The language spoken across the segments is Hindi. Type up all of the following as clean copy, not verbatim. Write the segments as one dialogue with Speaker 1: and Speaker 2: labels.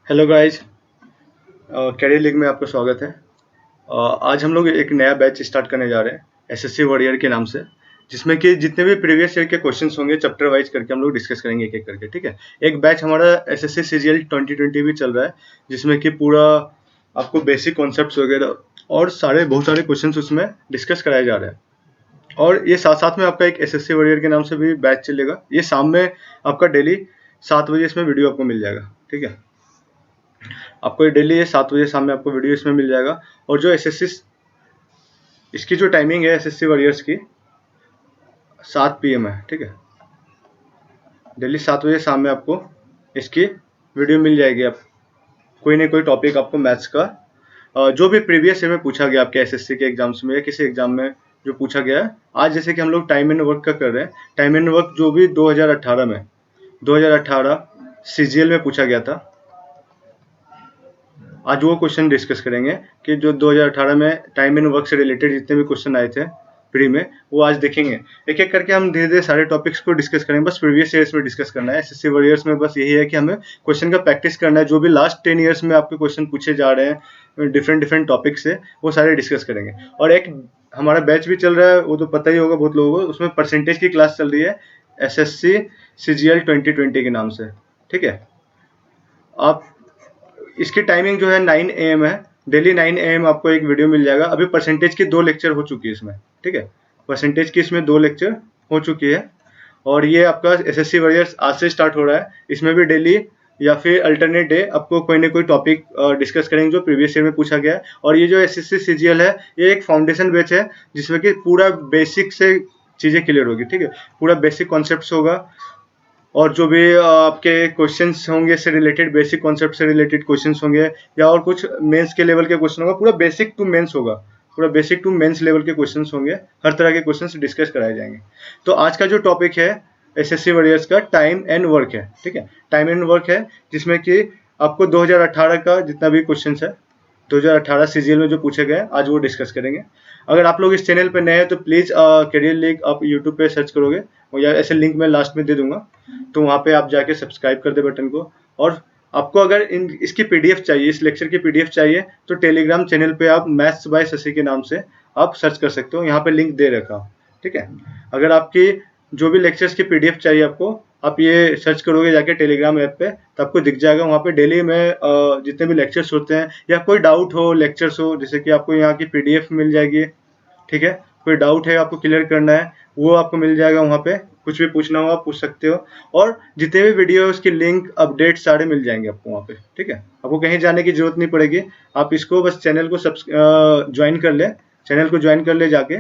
Speaker 1: हेलो गाइस, कैरियर लीग में आपका स्वागत है। आज हम लोग एक नया बैच स्टार्ट करने जा रहे हैं एसएससी वॉरियर के नाम से, जिसमें कि जितने भी प्रीवियस ईयर के क्वेश्चंस होंगे चैप्टर वाइज करके हम लोग डिस्कस करेंगे एक एक करके। ठीक है। एक बैच हमारा एसएससी सीजीएल 2020 भी चल रहा है, जिसमें कि पूरा आपको बेसिक कॉन्सेप्ट्स वगैरह और बहुत सारे क्वेश्चन उसमें डिस्कस कराए जा रहे हैं। और ये साथ साथ में आपका एक एसएससी वॉरियर के नाम से भी बैच चलेगा। ये शाम में आपका डेली 7 बजे इसमें वीडियो आपको मिल जाएगा। ठीक है, आपको ये डेली 7 बजे शाम में आपको वीडियो इसमें मिल जाएगा। और जो एसएससी इसकी जो टाइमिंग है एसएससी वॉरियर्स की 7 PM है। ठीक है, डेली 7 बजे शाम में आपको इसकी वीडियो मिल जाएगी। आप कोई ना कोई टॉपिक आपको मैथ्स का जो भी प्रीवियस ईयर में पूछा गया आपके एसएससी के एग्जाम्स में या किसी एग्जाम में जो पूछा गया है। आज जैसे कि हम लोग टाइम एंड वर्क का कर रहे हैं, टाइम एंड वर्क जो भी 2018 सीजीएल में पूछा गया था, आज वो क्वेश्चन डिस्कस करेंगे कि जो 2018 में टाइम एंड वर्क से रिलेटेड जितने भी क्वेश्चन आए थे प्री में, वो आज देखेंगे। एक एक करके हम धीरे धीरे सारे टॉपिक्स को डिस्कस करेंगे। बस प्रीवियस ईयर्स में डिस्कस करना है। एसएससी वॉरियर्स में बस यही है कि हमें क्वेश्चन का प्रैक्टिस करना है। जो भी लास्ट 10 ईयर्स में आपके क्वेश्चन पूछे जा रहे हैं डिफरेंट टॉपिक से, वो सारे डिस्कस करेंगे। और एक हमारा बैच भी चल रहा है, वो तो पता ही होगा बहुत लोगों को, उसमें परसेंटेज की क्लास चल रही है एसएससी सीजीएल 2020 के नाम से। ठीक है, आप इसकी टाइमिंग जो है 9 AM है। डेली 9 AM आपको एक वीडियो मिल जाएगा। अभी परसेंटेज की 2 लेक्चर हो चुकी है इसमें। ठीक है, परसेंटेज की इसमें 2 लेक्चर हो चुकी है। और ये आपका एसएससी वॉरियर्स आज से स्टार्ट हो रहा है। इसमें भी डेली या फिर अल्टरनेट डे आपको कोई ना कोई टॉपिक डिस्कस करेंगे जो प्रीवियस ईयर में पूछा गया है। और ये जो एसएससी सीजीएल है, ये एक फाउंडेशन बैच है जिसमें कि पूरा बेसिक से चीज़ें क्लियर होगी। ठीक है, पूरा बेसिक कॉन्सेप्ट होगा। और जो भी आपके क्वेश्चंस होंगे से रिलेटेड, बेसिक कॉन्सेप्ट से रिलेटेड क्वेश्चंस होंगे या और कुछ मेंस के लेवल के क्वेश्चन होगा, पूरा बेसिक टू मेंस होगा। पूरा बेसिक टू मेंस लेवल के क्वेश्चंस होंगे। हर तरह के क्वेश्चंस डिस्कस कराए जाएंगे। तो आज का जो टॉपिक है एसएससी वॉरियर्स का टाइम एंड वर्क है। ठीक है, टाइम एंड वर्क है, जिसमें कि आपको 2018 का जितना भी क्वेश्चन है 2018 सीजीएल में जो पूछे गए आज वो डिस्कस करेंगे। अगर आप लोग इस चैनल पे नए हैं तो प्लीज़ कैरियर लीग आप यूट्यूब पे सर्च करोगे या ऐसे लिंक मैं लास्ट में दे दूंगा, तो वहाँ पे आप जाके सब्सक्राइब कर दे बटन को। और आपको अगर इसकी पीडीएफ चाहिए, इस लेक्चर की पीडीएफ चाहिए, तो टेलीग्राम चैनल पे आप मैथ्स बाय शशि के नाम से आप सर्च कर सकते हो। यहाँ पे लिंक दे रखा हूँ। ठीक है, अगर आपकी जो भी लेक्चर्स की पीडीएफ चाहिए आपको, आप ये सर्च करोगे जाके टेलीग्राम ऐप पे, तो आपको दिख जाएगा। वहाँ पे डेली में जितने भी लेक्चर्स होते हैं या कोई डाउट हो लेक्चर्स हो, जैसे कि आपको यहाँ की पीडीएफ मिल जाएगी। ठीक है, कोई डाउट है आपको क्लियर करना है, वो आपको मिल जाएगा। वहाँ पे कुछ भी पूछना हो आप पूछ सकते हो। और जितने भी वीडियो उसकी लिंक अपडेट सारे मिल जाएंगे आपको वहाँ पे। ठीक है, आपको कहीं जाने की जरूरत नहीं पड़ेगी। आप इसको बस चैनल को ज्वाइन कर ले, चैनल को ज्वाइन कर ले जाके,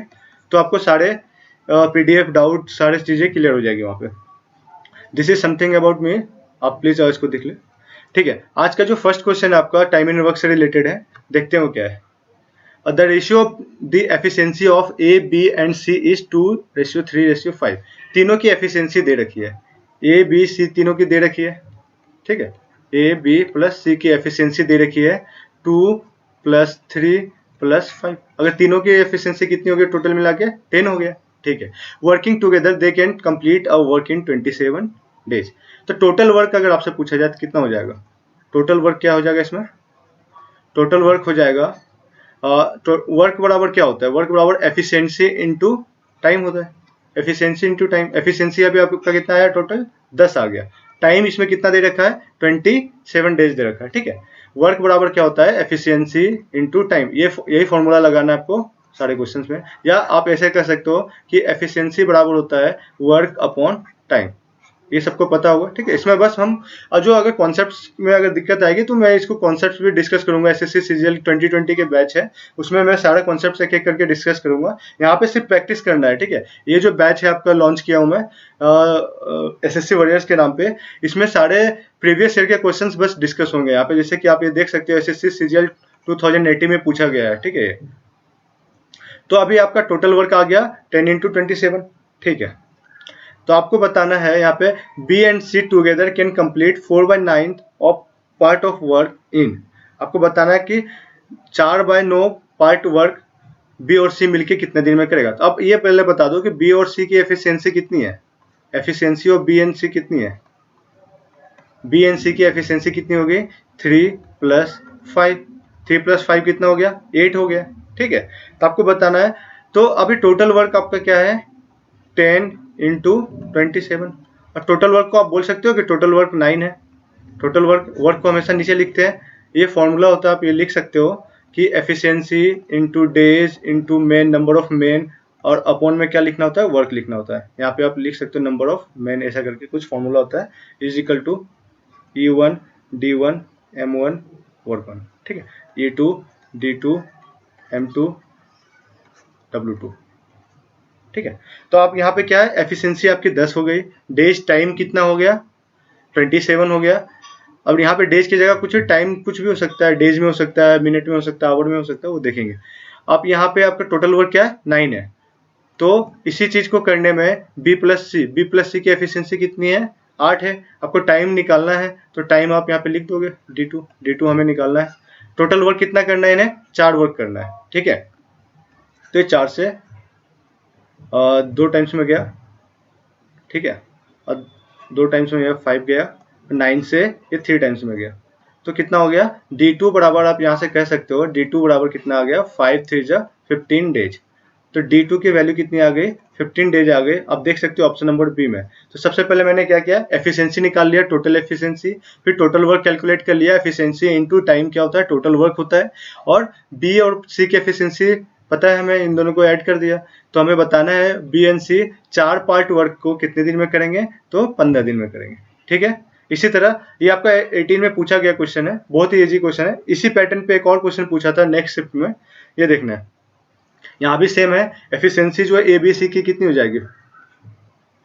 Speaker 1: तो आपको सारे पीडीएफ डाउट सारे चीज़ें क्लियर हो जाएगी वहाँ पे। This is something about me, आप प्लीज इसको देख ले। ठीक है, आज का जो फर्स्ट क्वेश्चन आपका टाइम एंड वर्क से रिलेटेड है, देखते हैं वो क्या है। The ratio of the efficiency of A B and C is 2:3:5। तीनों की एफिशिएंसी दे रखी है, ए बी सी तीनों की दे रखी है। ठीक है, ए बी प्लस सी की एफिशिएंसी दे रखी है 2+3+5। अगर तीनों की एफिशिएंसी कितनी हो गई टोटल मिला के 10 हो गया। ठीक है, working together they can complete a work in 27 days. तो टोटल वर्क अगर आपसे पूछा जाए तो कितना हो जाएगा? टोटल वर्क क्या हो जाएगा इसमें? टोटल वर्क हो जाएगा वर्क बराबर क्या होता है? वर्क बराबर एफिशिएंसी इनटू टाइम होता है। एफिशिएंसी इनटू टाइम, एफिशिएंसी अभी आपका कितना आया? टोटल 10 आ गया। टाइम इसमें कितना दे रखा है? 27 डेज दे रखा है। ठीक है, वर्क बराबर क्या होता है? Efficiency into time. यही फॉर्मूला लगाना है आपको सारे क्वेश्चंस में। या आप ऐसे कर सकते हो कि एफिशिएंसी बराबर होता है वर्क अपॉन टाइम। ये सबको पता होगा। ठीक है, इसमें बस हम जो अगर कॉन्सेप्ट्स में अगर दिक्कत आएगी तो मैं इसको कॉन्सेप्ट्स भी डिस्कस करूंगा। एसएससी सीजीएल 2020 के बैच है, उसमें मैं सारा कॉन्सेप्ट्स एक एक करके डिस्कस करूंगा। यहाँ पे सिर्फ प्रैक्टिस करना है। ठीक है, ये जो बैच है आपका लॉन्च किया हूँ मैं एसएससी वॉरियर्स के नाम पे, इसमें सारे प्रीवियस ईयर के क्वेश्चंस बस डिस्कस होंगे यहाँ पे। जैसे कि आप ये देख सकते हो एसएससी सीजीएल 2080 में पूछा गया है। ठीक है, तो अभी आपका टोटल वर्क आ गया 10×27। ठीक है, तो आपको बताना है यहाँ पे B and C together can complete 4/9 of part of work in. आपको बताना है कि 4/9 पार्ट वर्क बी और सी मिलके कितने दिन में करेगा। तो अब ये पहले बता दो कि बी और सी की एफिशिएंसी कितनी है। एफिशिएंसी ऑफ बी एंड सी कितनी है? बी एंड सी की एफिशिएंसी कितनी हो गई 3 + 5, 3 + 5 कितना हो गया 8 हो गया, ठीक है। तो आपको बताना है, तो अभी टोटल वर्क आपका क्या है 10 × 27, और टोटल वर्क को आप बोल सकते हो कि टोटल वर्क 9 है। टोटल वर्क को हमेशा नीचे लिखते हैं, ये फॉर्मूला होता है, आप ये लिख सकते हो कि efficiency into days into main, number of main, और अपॉन में क्या लिखना होता है वर्क लिखना होता है। यहाँ पे आप लिख सकते हो नंबर ऑफ मेन, ऐसा करके कुछ फॉर्मूला होता है, is equal to E1 D1 M1 work 1, ठीक है, E2 D2 M2 W2, ठीक है। तो आप यहाँ पे क्या है एफिशिएंसी आपकी 10 हो गई, डेज टाइम कितना हो गया 27 हो गया। अब यहाँ पे डेज की जगह कुछ टाइम कुछ भी हो सकता है, डेज में हो सकता है, मिनट में हो सकता है, आवर में हो सकता है, वो देखेंगे। आप यहाँ पे आपका टोटल वर्क क्या है 9 है। तो इसी चीज को करने में बी प्लस सी की एफिशिएंसी कितनी है 8 है। आपको टाइम निकालना है, तो टाइम आप यहाँ पे लिख दोगे D2 हमें निकालना है। टोटल वर्क कितना करना है, इन्हें 4 वर्क करना है, ठीक है। तो ये 4 से 2 टाइम्स में गया, ठीक है, और 2 टाइम्स में गया 5 गया, 9 से ये 3 टाइम्स में गया, तो कितना हो गया D2 बराबर, आप यहाँ से कह सकते हो D2 बराबर कितना आ गया 5 3 जा 15 डेज। तो D2 की वैल्यू कितनी आ गई 15 डेज आ गई। आप देख सकते हो ऑप्शन नंबर बी में। तो सबसे पहले मैंने क्या किया एफिशिएंसी निकाल लिया, टोटल एफिशिएंसी, फिर टोटल वर्क कैलकुलेट कर लिया। एफिशिएंसी इनटू टाइम क्या होता है टोटल वर्क होता है, और बी और सी की एफिशिएंसी पता है हमें, इन दोनों को ऐड कर दिया। तो हमें बताना है B and C 4 part work को कितने दिन में करेंगे, तो 15 दिन में करेंगे, ठीक है। इसी तरह ये आपका 18 में पूछा गया क्वेश्चन है, बहुत ही इजी क्वेश्चन है। इसी पैटर्न पे एक और क्वेश्चन पूछा था नेक्स्ट शिफ्ट में, ये देखना है। यहाँ भी सेम है, एफिशिएंसी जो है ए बी सी की कितनी हो जाएगी,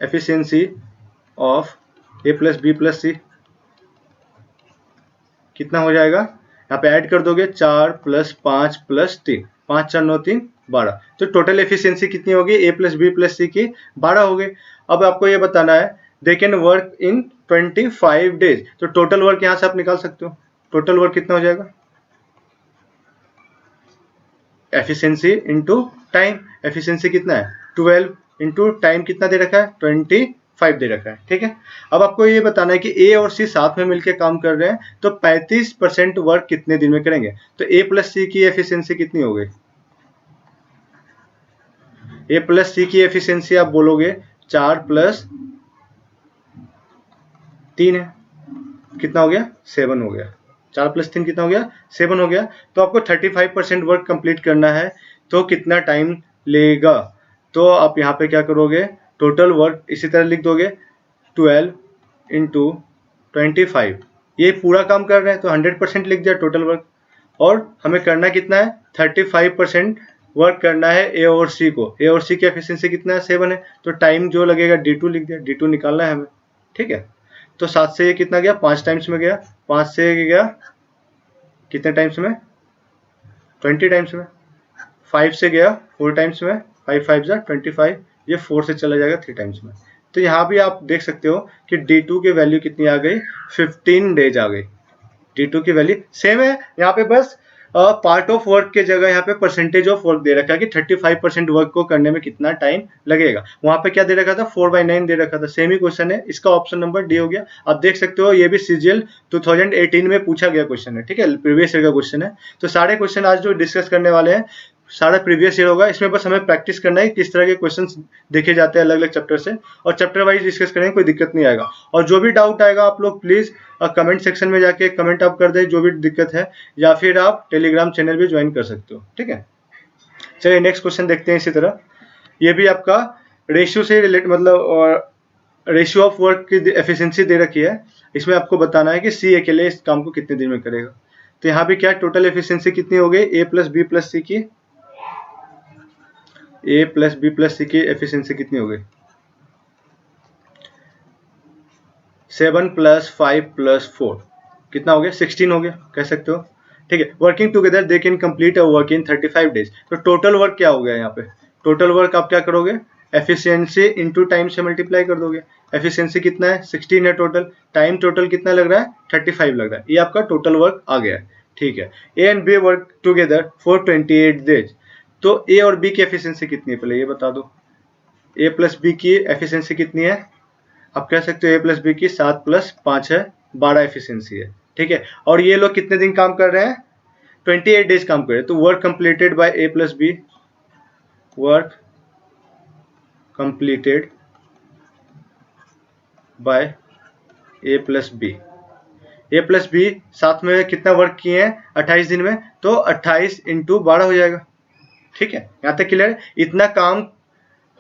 Speaker 1: efficiency of A plus B plus C कितना हो जाएगा, यहाँ पे ऐड कर दोगे 4 + 5 + 3, 5 4 9 3 12, तो टोटल एफिशिएंसी कितनी होगी ए प्लस बी प्लस सी की 12 हो गई। अब आपको ये बताना है they can work in 25 days, तो टोटल वर्क यहाँ से आप निकाल सकते हो। टोटल वर्क कितना हो जाएगा एफिशिएंसी इंटू टाइम, एफिशिएंसी कितना है 12 इंटू टाइम कितना दे रखा है 25 दे रखा है, ठीक है। अब आपको ये बताना है कि ए और सी साथ में मिलकर काम कर रहे हैं, तो 35% वर्क कितने दिन में करेंगे। तो ए प्लस सी की एफिशिएंसी कितनी हो गई, ए प्लस सी की एफिशिएंसी आप बोलोगे 4 + 3 है, कितना हो गया 7 हो गया, 4 + 3 कितना हो गया 7 हो गया। तो आपको 35% वर्क कंप्लीट करना है, तो कितना टाइम लेगा। तो आप यहाँ पे क्या करोगे टोटल वर्क इसी तरह लिख दोगे 12 × 25, ये पूरा काम कर रहे हैं तो 100% लिख दिया टोटल वर्क। और हमें करना कितना है 35% वर्क करना है ए और सी को, ए और सी की एफिशिएंसी कितना है 7 है, तो टाइम जो लगेगा D2 लिख दिया, D2 निकालना है हमें, ठीक है। तो 7 से ये कितना गया 5 टाइम्स में गया, 5 से गया कितने टाइम्स में 20 टाइम्स में, 5 से गया 4 टाइम्स में, 5 5 जा 25, ये 4 से चला जाएगा 3 टाइम्स में। तो यहाँ भी आप देख सकते हो कि D2 की वैल्यू कितनी आ गई 15 डेज आ गई। D2 की वैल्यू सेम है, यहाँ पे बस पार्ट ऑफ वर्क के जगह यहाँ पे परसेंटेज ऑफ वर्क दे रखा है कि 35% वर्क को करने में कितना टाइम लगेगा। वहां पे क्या दे रखा था 4/9 दे रखा था, सेम ही क्वेश्चन है, इसका ऑप्शन नंबर डी हो गया। आप देख सकते हो ये भी CGL 2018 में पूछा गया क्वेश्चन है, ठीक है, प्रीवियस ईयर का क्वेश्चन है। तो सारे क्वेश्चन आज जो डिस्कस करने वाले हैं सारा प्रीवियस ईयर होगा, इसमें बस हमें प्रैक्टिस करना है किस तरह के क्वेश्चंस देखे जाते हैं अलग अलग चैप्टर से, और चैप्टर वाइज डिस्कस करेंगे, कोई दिक्कत नहीं आएगा। और जो भी डाउट आएगा आप लोग प्लीज कमेंट सेक्शन में जाके कमेंट आप कर दे जो भी दिक्कत है, या फिर आप टेलीग्राम चैनल भी ज्वाइन कर सकते हो, ठीक है। चलिए नेक्स्ट क्वेश्चन देखते हैं। इसी तरह ये भी आपका रेशियो से रिलेटेड, मतलब रेशियो ऑफ वर्क की एफिशिएंसी दे रखी है, इसमें आपको बताना है कि सी अकेले इस काम को कितने दिन में करेगा। तो यहाँ भी क्या टोटल एफिशिएंसी कितनी हो गई ए प्लस बी प्लस सी की, ए प्लस बी प्लस सी की एफिशिएंसी कितनी हो गई 7 + 5 + 4 कितना हो गया 16 हो गया, कह सकते हो, ठीक है। Working together they can complete a work in 35 days, तो टोटल वर्क क्या हो गया यहाँ पे, टोटल वर्क आप क्या करोगे एफिशिएंसी इंटू टाइम से मल्टीप्लाई कर दोगे। एफिशिएंसी कितना है 16 है टोटल, टाइम टोटल कितना लग रहा है 35 लग रहा है, ये आपका टोटल वर्क आ गया है, ठीक है। A and B work together for 28 days, तो ए और बी की एफिशिएंसी कितनी है पहले ये बता दो, ए प्लस बी की एफिशिएंसी कितनी है, आप कह सकते हो ए प्लस बी की 7 + 5 है 12 एफिशिएंसी है, ठीक है। और ये लोग कितने दिन काम कर रहे हैं, 28 डेज काम कर रहे हैं। तो work completed by A plus B, work completed by A plus B, A plus B साथ में कितना वर्क किए हैं 28 दिन में, तो 28 इंटू 12 हो जाएगा, ठीक है। यहाँ तक क्लियर है, इतना काम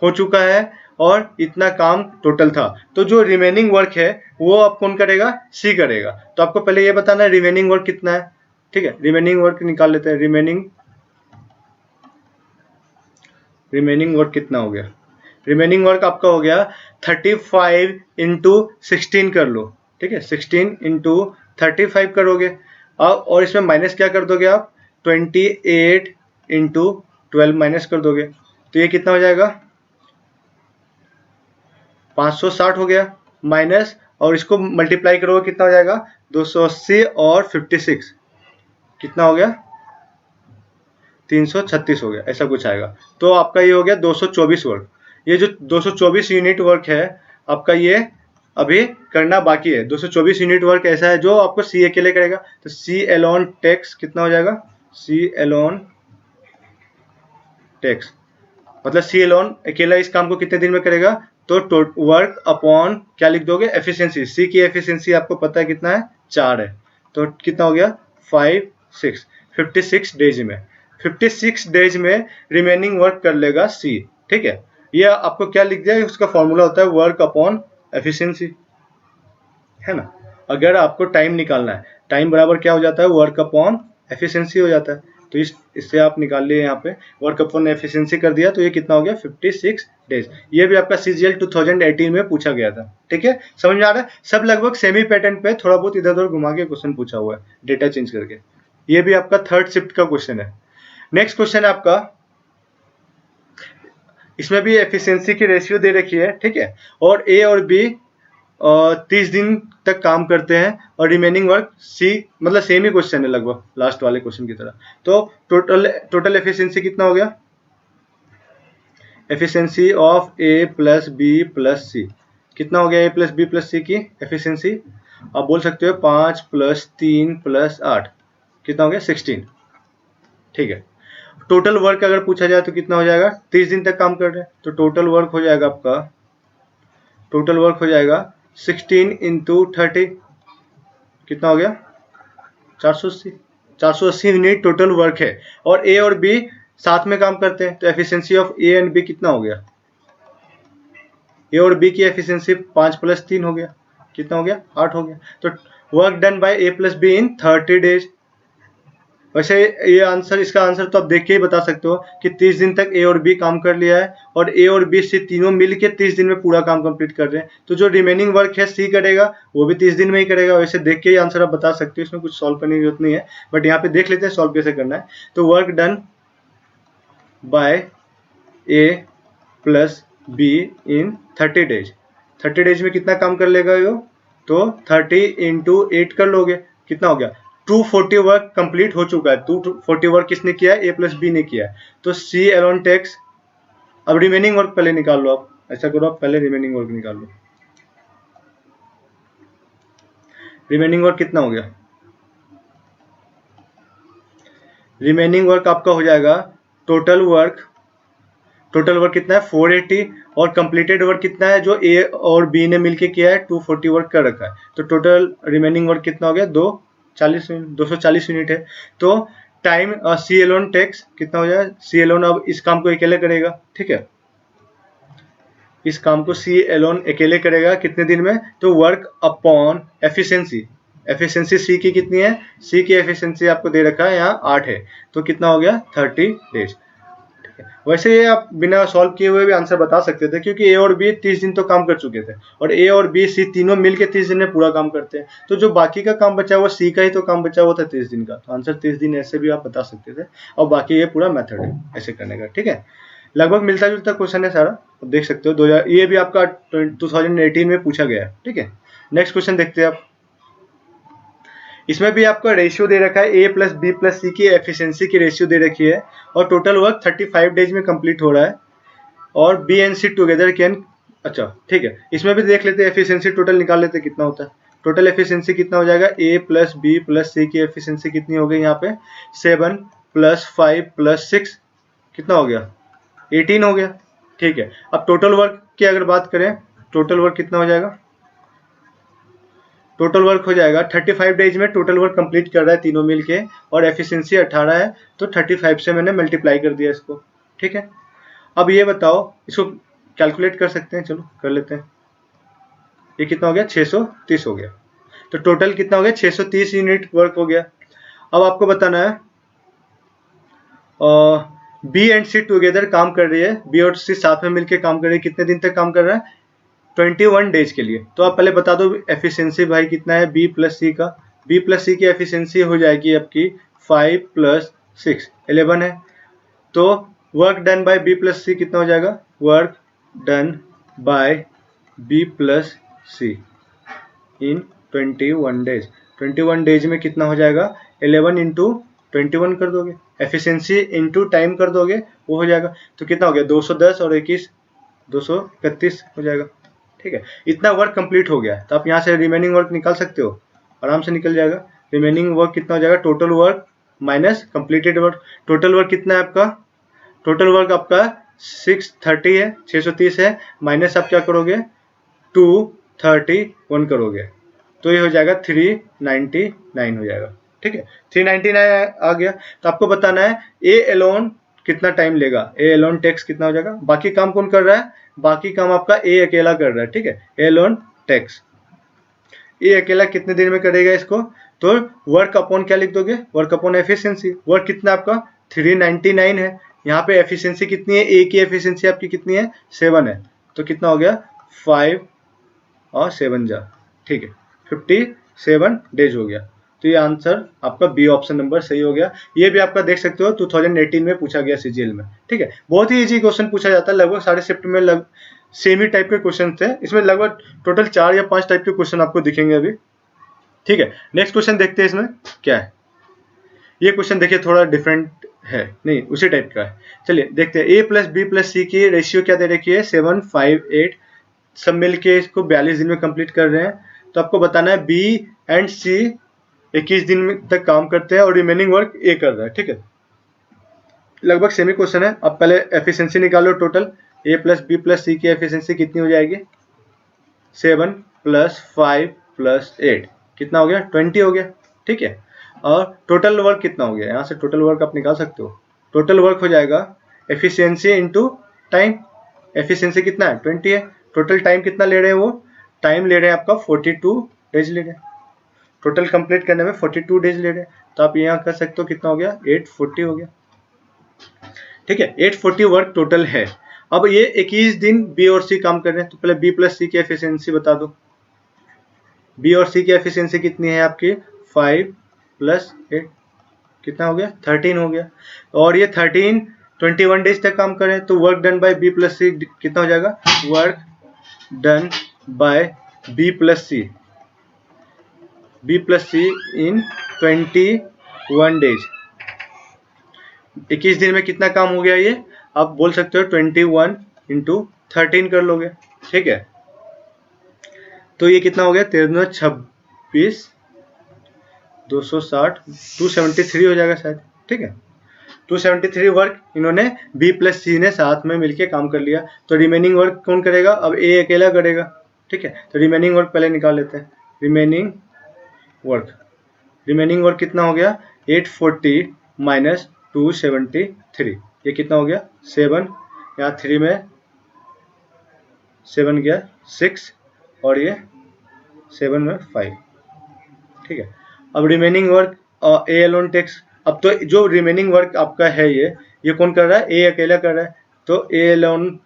Speaker 1: हो चुका है और इतना काम टोटल था। तो जो रिमेनिंग वर्क है वो अब कौन करेगा, सी करेगा। तो आपको पहले ये बताना है रिमेनिंग वर्क कितना है, ठीक है। रिमेनिंग वर्क निकाल लेते हैं, रिमेनिंग वर्क कितना हो गया, रिमेनिंग वर्क आपका हो गया 35 इंटू 16 कर लो, ठीक है। 16 इंटू 35 करोगे अब, और इसमें माइनस क्या कर दोगे आप, 28 इंटू 12 माइनस कर दोगे, तो ये कितना हो जाएगा 560 हो गया, माइनस और इसको मल्टीप्लाई करोगे कितना हो जाएगा 280 और 56 कितना हो गया 336 हो गया, ऐसा कुछ आएगा। तो आपका ये हो गया 224 वर्क। ये जो 224 यूनिट वर्क है आपका, ये अभी करना बाकी है। 224 यूनिट वर्क ऐसा है जो आपको सी अकेले करेगा। तो सी एलोन टेक्स कितना हो जाएगा, सी एलोन टेक्स मतलब सी एलोन अकेला इस काम को कितने दिन में करेगा, तो वर्क अपॉन क्या लिख दोगे, एफिशिएंसी। सी की एफिशिएंसी आपको पता है कितना है 4 है, तो कितना हो गया 56 डेज में, 56 डेज में रिमेनिंग वर्क कर लेगा सी, ठीक है। ये आपको क्या लिख दिया, उसका फॉर्मूला होता है वर्क अपॉन एफिशिएंसी, है ना। अगर आपको टाइम निकालना है, टाइम बराबर क्या हो जाता है, वर्क अपॉन एफिशिएंसी हो जाता है। तो इससे आप निकाल लिए यहाँ पे वर्क अपॉन एफिशिएंसी कर दिया, तो ये कितना हो गया 56 डेज। ये भी आपका सीजीएल 2018 में पूछा गया था, ठीक है। समझ में आ रहा है, सब लगभग सेमी पैटर्न पे, थोड़ा बहुत इधर उधर घुमा के क्वेश्चन पूछा हुआ है डेटा चेंज करके। ये भी आपका थर्ड शिफ्ट का क्वेश्चन है। नेक्स्ट क्वेश्चन है आपका, इसमें भी एफिशिएंसी की रेशियो दे रखी है, ठीक है। और ए और बी 30 दिन तक काम करते हैं और रिमेनिंग वर्क सी, मतलब सेम ही क्वेश्चन है लगभग लास्ट वाले क्वेश्चन की तरह। तो टोटल एफिशिएंसी कितना हो गया, efficiency of A plus B plus C कितना हो गया, A plus B plus C की एफिशिएंसी आप बोल सकते हो 5 + 3 + 8 कितना हो गया 16, ठीक है। टोटल वर्क अगर पूछा जाए तो कितना हो जाएगा, 30 दिन तक काम कर रहे हैं, तो टोटल वर्क हो जाएगा आपका, टोटल वर्क हो जाएगा 16 इंटू 30 कितना हो गया 480 यूनिट टोटल वर्क है। और ए और बी साथ में काम करते हैं, तो efficiency of A and B कितना हो गया, ए और बी की एफिशिएंसी 5 + 3 हो गया, कितना हो गया 8 हो गया। तो work done by A plus be in 30 days. वैसे ये आंसर, इसका आंसर तो आप देख के ही बता सकते हो कि 30 दिन तक ए और बी काम कर लिया है, और ए और बी सी तीनों मिलके 30 दिन में पूरा काम कंप्लीट कर रहे हैं। तो जो रिमेनिंग वर्क है सी करेगा, वो भी 30 दिन में ही करेगा। वैसे देख के ही आंसर आप बता सकते हो, इसमें कुछ सॉल्व करने की जरूरत नहीं है, बट यहाँ पे देख लेते हैं सॉल्व कैसे करना है। तो work done by A plus be in 30 days, 30 days में कितना काम कर लेगा यो, तो 30 इंटू 8 कर लोगे, कितना हो गया 240 वर्क कंप्लीट हो चुका है। 240 वर्क किसने किया है, ए प्लस बी ने किया है। तो सी एलोन टेक्स, अब रिमेनिंग वर्क पहले निकाल लो आप, ऐसा करो आप पहले रिमेनिंग वर्क निकाल लो। रिमेनिंग वर्क कितना हो गया, रिमेनिंग वर्क आपका हो जाएगा टोटल वर्क कितना है 480, और कंप्लीटेड वर्क कितना है जो ए और बी ने मिलके किया है 240 वर्क कर रखा है। तो टोटल रिमेनिंग वर्क कितना हो गया 240 यूनिट है। तो टाइम सी एलोन टेक्स कितना हो जाएगा, सी एलोन अब इस काम को अकेले करेगा, ठीक है। इस काम को सी एलोन अकेले करेगा कितने दिन में, तो वर्क अपॉन एफिशिएंसी, एफिशिएंसी सी की कितनी है, सी की एफिशिएंसी आपको दे रखा है यहाँ 8 है, तो कितना हो गया 30 डेज। वैसे ये आप बिना सॉल्व किए हुए भी आंसर बता सकते थे, क्योंकि ए और बी 30 दिन तो काम कर चुके थे, और ए और बी सी तीनों मिलके 30 दिन में पूरा काम करते हैं। तो जो बाकी का काम बचा हुआ सी का ही तो काम बचा हुआ था 30 दिन का, तो आंसर 30 दिन ऐसे भी आप बता सकते थे। और बाकी ये पूरा मेथड है ऐसे करने का, ठीक है। लगभग मिलता जुलता क्वेश्चन है सारा, देख सकते हो। 2000 ये भी आपका 2018 में पूछा गया है, ठीक है। नेक्स्ट क्वेश्चन देखते हैं आप। इसमें भी आपका रेशियो दे रखा है, A plus B plus C की एफिशिएंसी की रेशियो दे रखी है, और टोटल वर्क 35 डेज में कंप्लीट हो रहा है, और B and C together can, अच्छा ठीक है, इसमें भी देख लेते हैं एफिशिएंसी टोटल निकाल लेते हैं कितना होता है। टोटल एफिशिएंसी कितना हो जाएगा, ए प्लस बी प्लस सी की एफिशिएंसी कितनी हो गई यहाँ पे, 7 प्लस 5 प्लस 6 कितना हो गया, 18 हो गया। ठीक है, अब टोटल वर्क की अगर बात करें, टोटल वर्क कितना हो जाएगा, टोटल वर्क हो जाएगा 35 डेज में टोटल वर्क कंप्लीट कर रहा है तीनों मिल के, और एफिशिएंसी 18 है, तो 35 से मैंने मल्टीप्लाई कर दिया इसको। ठीक है, अब ये बताओ, इसको कैलकुलेट कर सकते हैं, चलो कर लेते हैं। ये कितना हो गया, 630 हो गया। तो टोटल कितना हो गया, 630 यूनिट वर्क हो गया। अब आपको बताना है बी एंड सी टुगेदर काम कर रही है, बी और सी साथ में मिलकर काम कर रही है, कितने दिन तक काम कर रहा है, 21 डेज के लिए। तो आप पहले बता दो एफिशिएंसी भाई कितना है बी प्लस सी का, बी प्लस सी की एफिशिएंसी हो जाएगी आपकी 5 प्लस 6 11 है। तो work done by B plus C कितना हो जाएगा, work done by B plus C in 21 days. 21 days में कितना हो जाएगा, 11 इंटू 21 कर दोगे, एफिशिएंसी इंटू टाइम कर दोगे, वो हो जाएगा। तो कितना हो गया, 210 और 21 231 हो जाएगा। ठीक है, इतना वर्क कंप्लीट हो गया। तो आप यहाँ से रिमेनिंग वर्क निकाल सकते हो, आराम से निकल जाएगा। रिमेनिंग वर्क कितना हो जाएगा, total work minus completed work. Total work कितना है आपका, टोटल वर्क आपका 630 है, 630 है, माइनस आप क्या करोगे 231 करोगे, तो ये हो जाएगा 399 हो जाएगा। ठीक है, 399 आ गया। तो आपको बताना है ए एलोन कितना टाइम लेगा, ए एलोन टेक्स कितना हो जाएगा। बाकी काम कौन कर रहा है, बाकी काम आपका ए अकेला कर रहा है। ठीक है, ए एलोन टेक्स, ए अकेला कितने दिन में करेगा इसको, तो वर्क अपॉन क्या लिख दोगे, वर्क अपॉन एफिशिएंसी। वर्क कितना आपका 399 है, यहाँ पे एफिशिएंसी कितनी है, ए की एफिशिएंसी आपकी कितनी है 7 है, तो कितना हो गया 5 और 7 जा, ठीक है 57 डेज हो गया। तो ये आंसर आपका बी ऑप्शन नंबर सही हो गया। ये भी आपका देख सकते हो 2018 में पूछा गया सीजीएल में। ठीक है, बहुत ही इजी क्वेश्चन पूछा जाता है, लगभग सारे शिफ्ट में सेम ही टाइप के क्वेश्चन थे। इसमें लगभग टोटल 4 या 5 टाइप के क्वेश्चन आपको दिखेंगे अभी। ठीक है, नेक्स्ट क्वेश्चन देखते हैं इसमें क्या है। ये क्वेश्चन देखिए थोड़ा डिफरेंट है, नहीं उसी टाइप का है। चलिए देखते हैं, ए प्लस बी प्लस सी की रेशियो क्या दे रखी है 7, 5, 8, सब मिलके इसको 42 दिन में कंप्लीट कर रहे हैं। तो आपको बताना है बी एंड सी 21 दिन तक काम करते हैं और रिमेनिंग वर्क ए कर रहा है। ठीक है, लगभग सेमी क्वेश्चन है। अब पहले एफिशिएंसी निकालो टोटल, ए प्लस बी प्लस सी की एफिशिएंसी कितनी हो जाएगी, 7 प्लस 5 प्लस 8 कितना हो गया 20 हो गया। ठीक है, और टोटल वर्क कितना हो गया, यहाँ से टोटल वर्क आप निकाल सकते हो। टोटल वर्क हो जाएगा एफिशिएंसी इंटू टाइम, एफिशिएंसी कितना है 20 है, टोटल टाइम कितना ले रहे हैं, वो टाइम ले रहे हैं आपका 42 डेज ले रहे हैं, टोटल कंप्लीट करने में 42 डेज ले रहे हैं। तो आप यहाँ कर सकते हो कितना हो गया 840 हो गया। ठीक है, 840 वर्क टोटल है। अब ये 21 दिन बी और सी काम कर रहे हैं, तो पहले बी प्लस सी की एफिशिएंसी बता दो। बी और सी की एफिशिएंसी कितनी है आपकी 5 प्लस 8 कितना हो गया 13 हो गया, और ये 13 21 डेज तक काम कर रहे हैं। तो work done by B plus C कितना हो जाएगा, work done by B plus C in 21 days. 21 दिन में कितना काम हो गया, ये आप बोल सकते हो 21 इंटू 13 कर लोगे। ठीक है, तो ये कितना हो गया 13 26 260 273 हो जाएगा शायद। ठीक है, 273 वर्क इन्होंने बी प्लस सी ने साथ में मिलके काम कर लिया। तो रिमेनिंग वर्क कौन करेगा, अब ए अकेला करेगा। ठीक है, तो रिमेनिंग वर्क पहले निकाल लेते हैं। रिमेनिंग वर्क कितना हो गया 840 माइनस 273, ये कितना हो गया 7, यहाँ 3 में 7 गया 6 और ये 7 में 5। ठीक है, अब रिमेनिंग वर्क ए एलोन टेक्स। अब तो जो रिमेनिंग वर्क आपका है ये कौन कर रहा है, ए अकेला कर रहा है। तो ए एलोन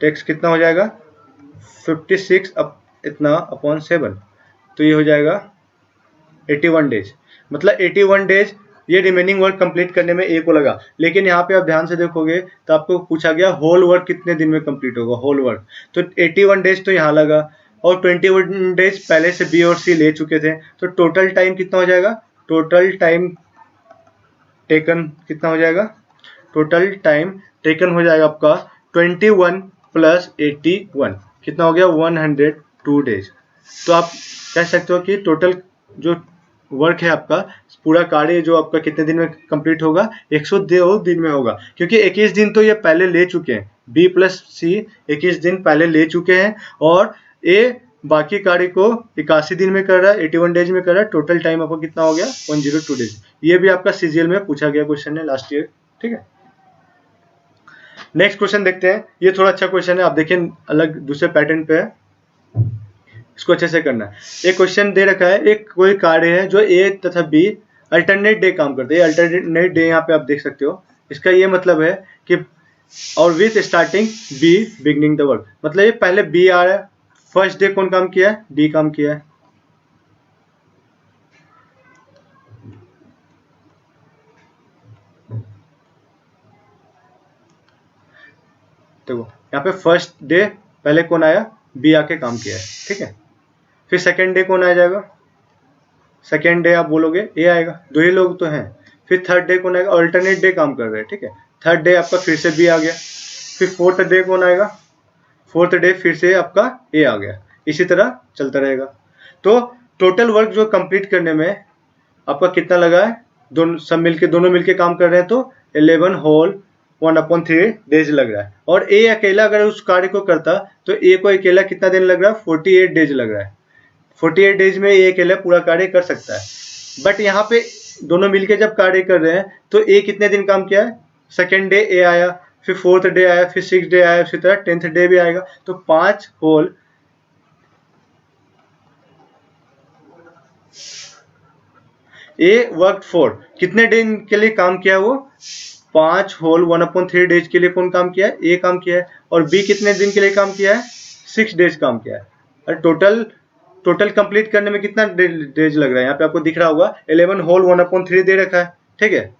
Speaker 1: टेक्स कितना हो जाएगा 56 इतना अपॉन 7, तो ये हो जाएगा 81 डेज। मतलब 81 डेज ये रिमेनिंग वर्क कंप्लीट करने में ए को लगा। लेकिन यहाँ पे आप ध्यान से देखोगे तो आपको पूछा गया होल वर्क कितने दिन में कंप्लीट होगा, होल वर्क। तो 81 डेज तो यहाँ लगा और 21 डेज पहले से बी और सी ले चुके थे। तो टोटल टाइम कितना हो जाएगा, टोटल टाइम टेकन कितना हो जाएगा, टोटल टाइम टेकन हो जाएगा आपका 21 प्लस 81 कितना हो गया 102 डेज। तो आप कह सकते हो कि टोटल जो वर्क है आपका पूरा कार्य जो आपका कितने दिन में कंप्लीट होगा 102 दिन में होगा, क्योंकि 21 दिन तो ये पहले ले चुके हैं, बी प्लस सी 21 दिन पहले ले चुके हैं और ए बाकी कार्य को 81 दिन में कर रहा है, 81 डेज में कर रहा है। टोटल टाइम आपको कितना हो गया 102 डेज। ये भी आपका सीजीएल में पूछा गया क्वेश्चन है लास्ट ईयर, ठीक है। नेक्स्ट क्वेश्चन देखते हैं, ये थोड़ा अच्छा क्वेश्चन है, आप देखिए अलग दूसरे पैटर्न पे है, इसको अच्छे से करना है। एक क्वेश्चन दे रखा है, एक कोई कार्य है जो ए तथा बी अल्टरनेट डे काम करते हैं। अल्टरनेट डे यहाँ पे आप देख सकते हो, इसका ये मतलब है कि और with starting B beginning the work, मतलब ये पहले बी आ रहा है, फर्स्ट डे कौन काम किया है, बी काम किया है। देखो यहाँ पे फर्स्ट डे पहले कौन आया, बी आके काम किया है, ठीक है। फिर सेकेंड डे कौन आ जाएगा, सेकेंड डे आप बोलोगे ए आएगा, दो ही लोग तो हैं। फिर थर्ड डे कौन आएगा, अल्टरनेट डे काम कर रहे हैं, ठीक है। थर्ड डे आपका फिर से बी आ गया। फिर फोर्थ डे कौन आएगा, फोर्थ डे फिर से आपका ए आ गया, इसी तरह चलता रहेगा। तो टोटल वर्क जो कंप्लीट करने में आपका कितना लगा है, दोनों सब मिलके दोनों मिलके काम कर रहे हैं, तो 11 होल 1/3 डेज लग रहा है। और ए अकेला अगर उस कार्य को करता तो ए को अकेला कितना दिन लग रहा है, 48 डेज लग रहा है। 48 डेज में ए अकेला पूरा कार्य कर सकता है, बट यहाँ पे दोनों मिलके जब कार्य कर रहे हैं तो ए कितने दिन काम किया है, सेकेंड डे ए आया, फिर फोर्थ डे आया, फिर 6th डे आया, इसी तरह 10th डे भी आएगा। तो 5 होल ए वर्क फॉर कितने दिन के लिए काम किया, वो 5 होल 1/3 डेज के लिए कौन काम किया है, ए काम किया है। और बी कितने दिन के लिए काम किया है, 6 डेज काम किया है। और टोटल कंप्लीट करने में कितना डेज लग रहा है, यहाँ पे आपको दिख रहा होगा 11 होल 1/3 दे रखा है, ठीक है।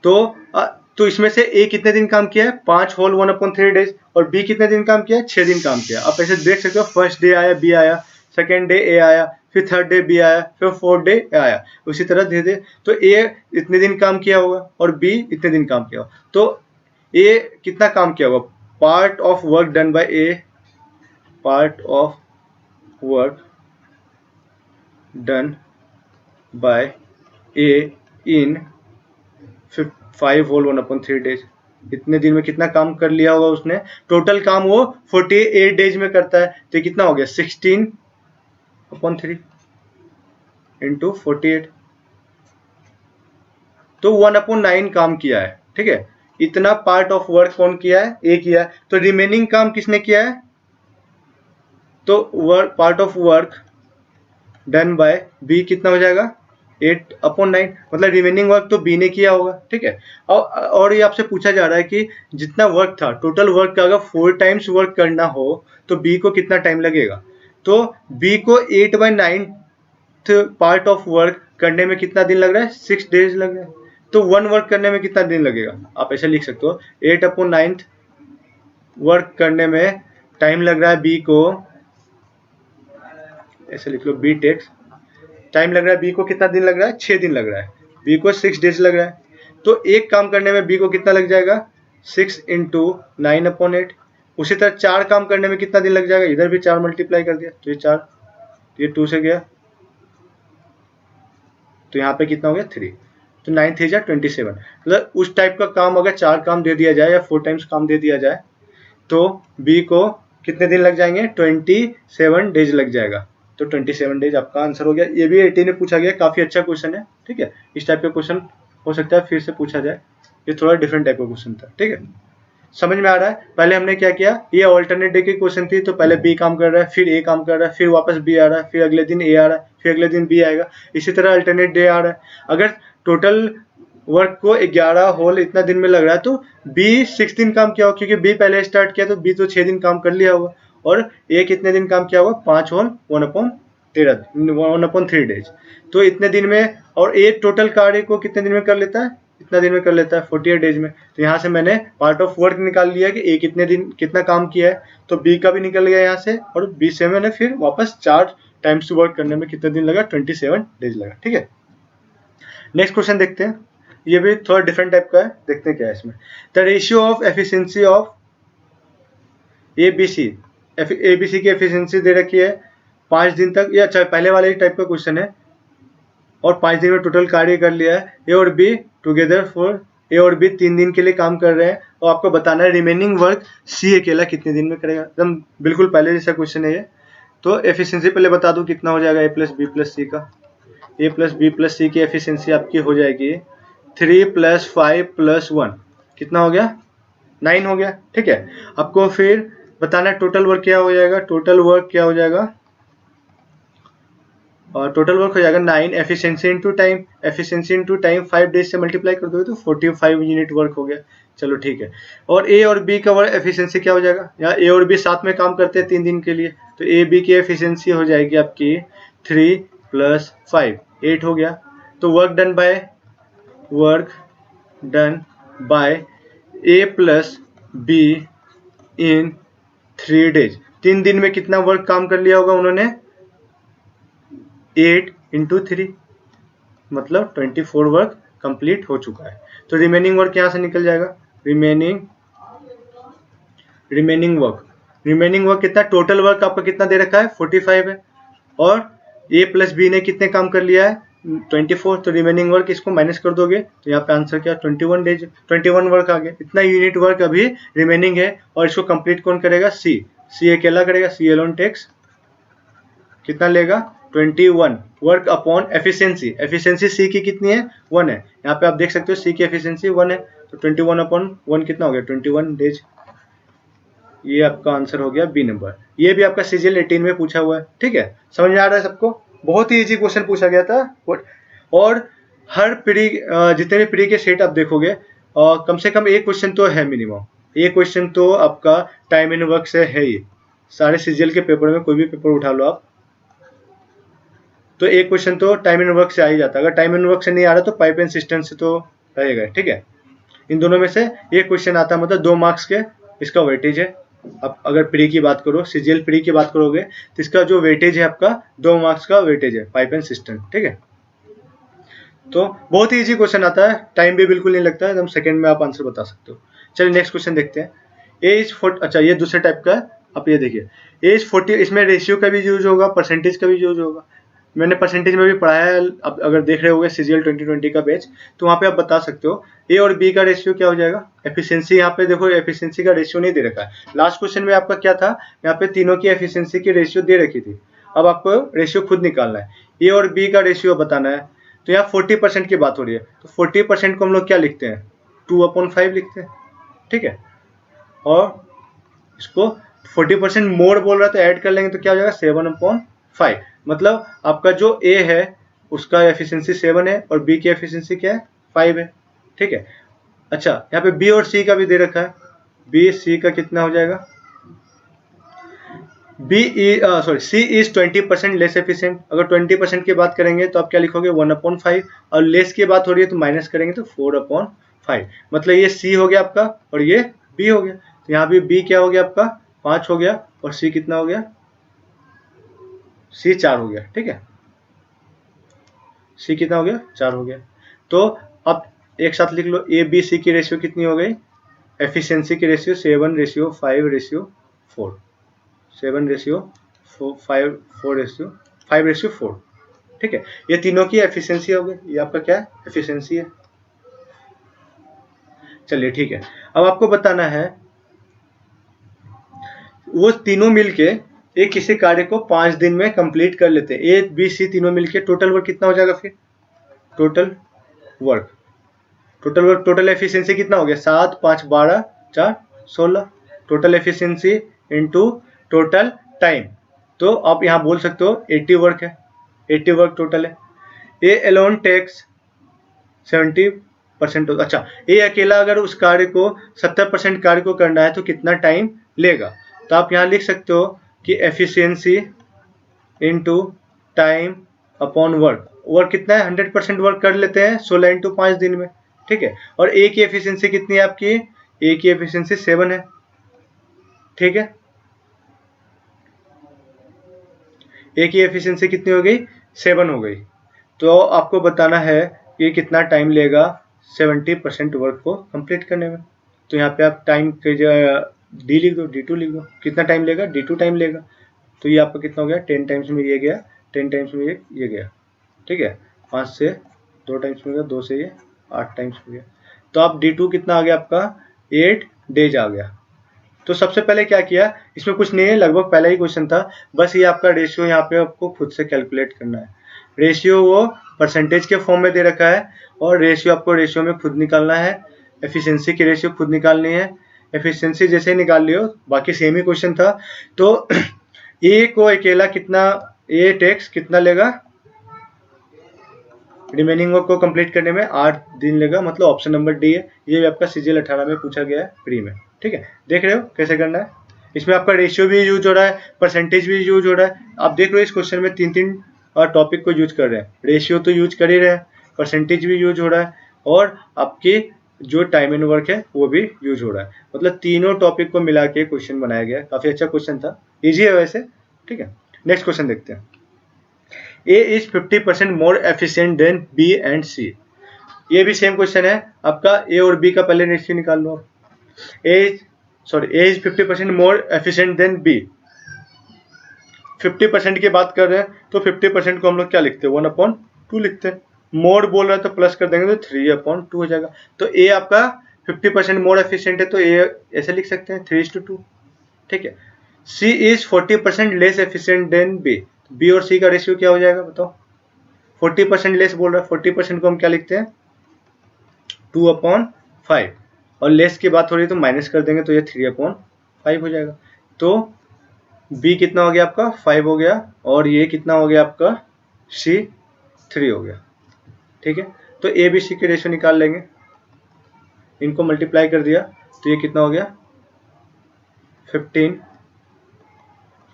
Speaker 1: तो इसमें से ए कितने दिन काम किया है, 5 होल 1/3 डेज, और बी कितने दिन काम किया है, 6 दिन काम किया। आप ऐसे देख सकते हो, फर्स्ट डे आया बी आया, सेकेंड डे ए आया, फिर थर्ड डे बी आया, फिर फोर्थ डे ए आया, उसी तरह धीरे धीरे। तो ए इतने दिन काम किया होगा और बी इतने दिन काम किया होगा। तो ए कितना काम किया होगा, part of work done by A, part of work done by A in 5 whole 1/3 days, इतने दिन में कितना काम कर लिया होगा उसने। टोटल काम वो 48 डेज में करता है, तो कितना हो गया 16/3 इंटू 48, तो 1/9 काम किया है, ठीक है। इतना पार्ट ऑफ वर्क कौन किया है, ए किया है। तो रिमेनिंग काम किसने किया है, तो part of work done by B कितना हो जाएगा 8/9, मतलब रिमेनिंग वर्क तो बी ने किया होगा, ठीक है। और ये आपसे पूछा जा रहा है कि जितना वर्क था, टोटल वर्क का अगर 4 टाइम्स वर्क करना हो तो बी को कितना टाइम लगेगा। तो बी को 8/9 पार्ट ऑफ वर्क करने में कितना दिन लग रहा है, 6 डेज लग रहा है। तो 1 वर्क करने में कितना दिन लगेगा, आप ऐसे लिख सकते हो 8/9 वर्क करने में टाइम लग रहा है बी को, ऐसे लिख लो, बी टेक्स टाइम लग रहा है बी को कितना दिन लग रहा है, 6 दिन लग रहा है। बी को 6 डेज लग रहा है, तो एक काम करने में बी को कितना लग जाएगा 6 इंटू 9/8। उसी तरह 4 काम करने में कितना दिन लग जाएगा, इधर भी 4 मल्टीप्लाई कर दिया, तो ये 4, ये 2 से गया, तो यहाँ पे कितना हो गया 3, तो 9 3 जा 27। मतलब उस टाइप का काम अगर 4 काम दे दिया जाए या 4 टाइम्स काम दे दिया जाए तो बी को कितने दिन लग जाएंगे, 27 डेज लग जाएगा। तो 27 डेज आपका आंसर हो गया। ये भी 18 में पूछा गया, काफी अच्छा क्वेश्चन है, ठीक है। इस टाइप का क्वेश्चन हो सकता है फिर से पूछा जाए, ये थोड़ा डिफरेंट टाइप का क्वेश्चन था, ठीक है। समझ में आ रहा है। पहले हमने क्या किया, ये ऑल्टरनेट डे की क्वेश्चन थी, तो पहले बी काम कर रहा है, फिर ए काम कर रहा है, फिर वापस बी आ रहा है, फिर अगले दिन ए आ रहा है, फिर अगले दिन बी आएगा, इसी तरह अल्टरनेट डे आ रहा है। अगर टोटल वर्क को 11 होल इतना दिन में लग रहा है तो बी 6 दिन काम किया होगा, क्योंकि बी पहले स्टार्ट किया तो बी तो 6 दिन काम कर लिया होगा। और ए कितने दिन काम किया होगा, 5 होल 1/3 डेज, तो इतने दिन में। और ए टोटल कार्य को कितने दिन में कर लेता है, इतना दिन में कर लेता है 48 डेज में। तो यहाँ से मैंने पार्ट ऑफ वर्क निकाल लिया कि ए कितने दिन कितना काम किया है, तो बी का भी निकल गया यहाँ से, और बी से मैंने फिर वापस 4 टाइम्स वर्क करने में कितने दिन लगा, 27 डेज लगा, ठीक है। नेक्स्ट क्वेश्चन देखते हैं। ये भी थोड़ा डिफरेंट टाइप का है, देखते हैं क्या है इसमें। The ratio of efficiency of ABC, ABC की एफिशिएंसी दे रखी है 5 दिन तक, या अच्छा पहले वाले टाइप का क्वेश्चन है, और 5 दिन में टोटल कार्य कर लिया है। ए और बी टुगेदर फॉर, ए और बी 3 दिन के लिए काम कर रहे हैं, और आपको बताना है रिमेनिंग वर्क सी अकेला कितने दिन में करेगा। एकदम बिल्कुल पहले जैसा क्वेश्चन है ये। तो एफिशिएंसी पहले बता दूं कितना हो जाएगा ए प्लस बी प्लस सी का। ए प्लस बी प्लस सी की एफिशिएंसी आपकी हो जाएगी 3 + 5 + 1, कितना हो गया 9 हो गया। ठीक है, आपको फिर बताना है टोटल वर्क क्या हो जाएगा। टोटल वर्क क्या हो जाएगा, और टोटल वर्क हो जाएगा 9 efficiency into time, efficiency into time 5 days से मल्टीप्लाई कर दोगे तो 45 यूनिट वर्क हो गया। चलो ठीक है, और ए और बी का वर्क एफिशिएंसी क्या हो जाएगा, यहाँ ए और बी साथ में काम करते हैं 3 दिन के लिए, तो ए बी की एफिशिएंसी हो जाएगी आपकी 3 + 5 8 हो गया। तो work done by A plus be in 3 days, 3 दिन में कितना वर्क काम कर लिया होगा उन्होंने, 8 × 3 मतलब 24 वर्क कंप्लीट हो चुका है। तो रिमेनिंग वर्क यहाँ से निकल जाएगा, रिमेनिंग वर्क कितना, टोटल वर्क आपका कितना दे रखा है 45 है, और ए प्लस बी ने कितने काम कर लिया है 24, तो रिमेनिंग वर्क इसको माइनस कर दोगे तो यहाँ पे आंसर क्या 21 डेज, 21 वर्क आ गया। इतना यूनिट वर्क अभी रिमेनिंग है, और इसको कंप्लीट कौन करेगा, सी अकेला करेगा, सी अलोन टेक्स कितना लेगा 21 वर्क अपॉन एफिशिएंसी, एफिशिएंसी सी की कितनी है 1 है, यहाँ पे आप देख सकते हो सी की एफिशिएंसी 1 है, तो 21/1 कितना हो गया 21 डेज। ये आपका आंसर हो गया बी नंबर। ये भी आपका सीजीएल 18 में पूछा हुआ है। ठीक है, समझ में आ रहा है सबको, बहुत ही इजी क्वेश्चन पूछा गया था। और हर प्री जितने भी प्री के सेट आप देखोगे कम से कम एक क्वेश्चन तो है मिनिमम, एक क्वेश्चन तो आपका टाइम एंड वर्क से है ही। सारे सीजीएल के पेपर में कोई भी पेपर उठा लो आप, तो एक क्वेश्चन तो टाइम एंड वर्क से आ ही जाता है। अगर टाइम एंड वर्क से नहीं आ रहा तो पाइप एंड सिस्टम से तो रहेगा। ठीक है, इन दोनों में से एक क्वेश्चन आता है, मतलब 2 मार्क्स के इसका वेटेज है। अब अगर प्री की बात करो, सीजीएल प्री की बात करोगे तो इसका जो वेटेज है आपका 2 मार्क्स का वेटेज है, पाइप एंड सिस्टम। ठीक है, तो बहुत ही इजी क्वेश्चन आता है, टाइम भी बिल्कुल नहीं लगता है, एकदम सेकंड में आप आंसर बता सकते हो। चलिए नेक्स्ट क्वेश्चन देखते हैं। एज 40, अच्छा ये दूसरे टाइप का है, आप ये देखिए एज 40, इसमें रेशियो का भी यूज होगा, परसेंटेज का भी यूज होगा। मैंने परसेंटेज में भी पढ़ाया है, अब अगर देख रहे होगे सीजीएल 2020 का बैच, तो वहाँ पे आप बता सकते हो ए और बी का रेशियो क्या हो जाएगा। एफिशिएंसी यहाँ पे देखो, एफिशिएंसी का रेशियो नहीं दे रखा है। लास्ट क्वेश्चन में आपका क्या था, यहाँ पे तीनों की एफिशिएंसी की रेशियो दे रखी थी, अब आपको रेशियो खुद निकालना है। ए और बी का रेशियो बताना है, तो यहाँ 40% की बात हो रही है, तो 40% को हम लोग क्या लिखते हैं 2/5 लिखते हैं। ठीक है, और इसको 40% मोर बोल रहा है तो ऐड कर लेंगे तो क्या हो जाएगा 7/5, मतलब आपका जो ए है उसका एफिशिएंसी 7 है और बी की एफिशिएंसी क्या है 5 है। ठीक है, अच्छा यहाँ पे बी और सी का भी दे रखा है, बी सी का कितना हो जाएगा, सी इज 20% लेस एफिशिएंट। अगर 20% की बात करेंगे तो आप क्या लिखोगे 1/5, और लेस की बात हो रही है तो माइनस करेंगे तो 4/5, मतलब ये सी हो गया आपका और ये बी हो गया। तो यहाँ भी बी क्या हो गया आपका 5 हो गया, और सी कितना हो गया, सी 4 हो गया। ठीक है, सी कितना हो गया 4 हो गया। तो अब एक साथ लिख लो, ए बी सी की रेशियो कितनी हो गई, एफिशिएंसी की रेशियो 7/5/4, 7/5/4। ठीक है, ये तीनों की एफिशिएंसी हो गई, ये आपका क्या है एफिशिएंसी है। चलिए ठीक है, अब आपको बताना है वो तीनों मिलके एक किसी कार्य को 5 दिन में कंप्लीट कर लेते हैं। ए बी सी तीनों मिलके टोटल वर्क कितना हो जाएगा, फिर टोटल एफिशिएंसी कितना हो गया 7 5 12 4 16, total efficiency into total time, तो आप यहाँ बोल सकते हो 80 वर्क है, 80 वर्क टोटल है। ए अलोन टेक्स 70%, अच्छा ए अकेला अगर उस कार्य को 70% कार्य को करना है तो कितना टाइम लेगा, तो आप यहाँ लिख सकते हो कि efficiency into time upon work कितना है 100% वर्क कर लेते हैं 16 × 5 दिन में। ठीक है, और ए की एफिशिएंसी कितनी है आपकी, ए की एफिशिएंसी 7 है। ठीक है, ए की एफिशिएंसी कितनी हो गई 7 हो गई, तो आपको बताना है कि कितना टाइम लेगा 70% वर्क को कंप्लीट करने में। तो यहाँ पे आप टाइम के डी लिख दो, D2 लिख दो, कितना टाइम लेगा, D2 टाइम लेगा। तो ये आपका कितना हो गया, 10 टाइम्स में ये गया, 10 टाइम्स में ये गया, ठीक है। 5 से 2 टाइम्स में गया, 2 से ये 8 टाइम्स में गया। तो आप D2 कितना आ गया आपका, 8 डेज आ गया। तो सबसे पहले क्या किया, इसमें कुछ नहीं है, लगभग पहला ही क्वेश्चन था, बस ये आपका रेशियो यहाँ पे आपको खुद से कैलकुलेट करना है। रेशियो वो परसेंटेज के फॉर्म में दे रखा है, और रेशियो आपको रेशियो में खुद निकालना है। एफिशिएंसी की रेशियो खुद निकालनी है। एफिशिएंसी जैसे ही निकाल लियो, बाकी सेम ही क्वेश्चन था। तो ए को अकेला कितना, ए टैक्स कितना लेगा, रिमेनिंग वर्क को कंप्लीट करने में 8 दिन लेगा, मतलब ऑप्शन नंबर डी है। ये भी आपका सीजीएल 18 में पूछा गया है प्री में, ठीक है। देख रहे हो कैसे करना है। इसमें आपका रेशियो भी यूज हो रहा है, परसेंटेज भी यूज हो रहा है। आप देख रहे हो इस क्वेश्चन में 3 टॉपिक को यूज कर रहे हैं। रेशियो तो यूज कर ही रहे हैं, परसेंटेज भी यूज हो रहा है, और आपकी जो टाइम एंड वर्क है वो भी यूज हो रहा है। मतलब तीनों टॉपिक को मिला के क्वेश्चन बनाया गया। काफी अच्छा क्वेश्चन था, इजी है वैसे, ठीक है। नेक्स्ट क्वेश्चन देखते हैं। A is 50% more efficient than B and C। ये भी सेम क्वेश्चन है आपका। A और B का पहले रेशियो निकाल लो। A is 50% more efficient than B। 50% की बात कर रहे हैं तो 50% को हम लोग क्या लिखते हैं, 1/2 लिखते हैं। मोर बोल रहा है तो प्लस कर देंगे तो 3/2 हो जाएगा। तो A आपका 50% मोर एफिशिएंट है, तो A ऐसे लिख सकते हैं 3:2, ठीक है। C is 40% less efficient then B। B और C का रेशियो क्या हो जाएगा बताओ। 40% लेस बोल रहा है, 40% को हम क्या लिखते हैं, 2/5, और लेस की बात हो रही है तो माइनस कर देंगे तो ये 3/5 हो जाएगा। तो B कितना हो गया आपका, 5 हो गया, और ये कितना हो गया आपका, C 3 हो गया, ठीक है। तो A B C के रेशियो निकाल लेंगे, इनको मल्टीप्लाई कर दिया तो ये कितना हो गया, 15,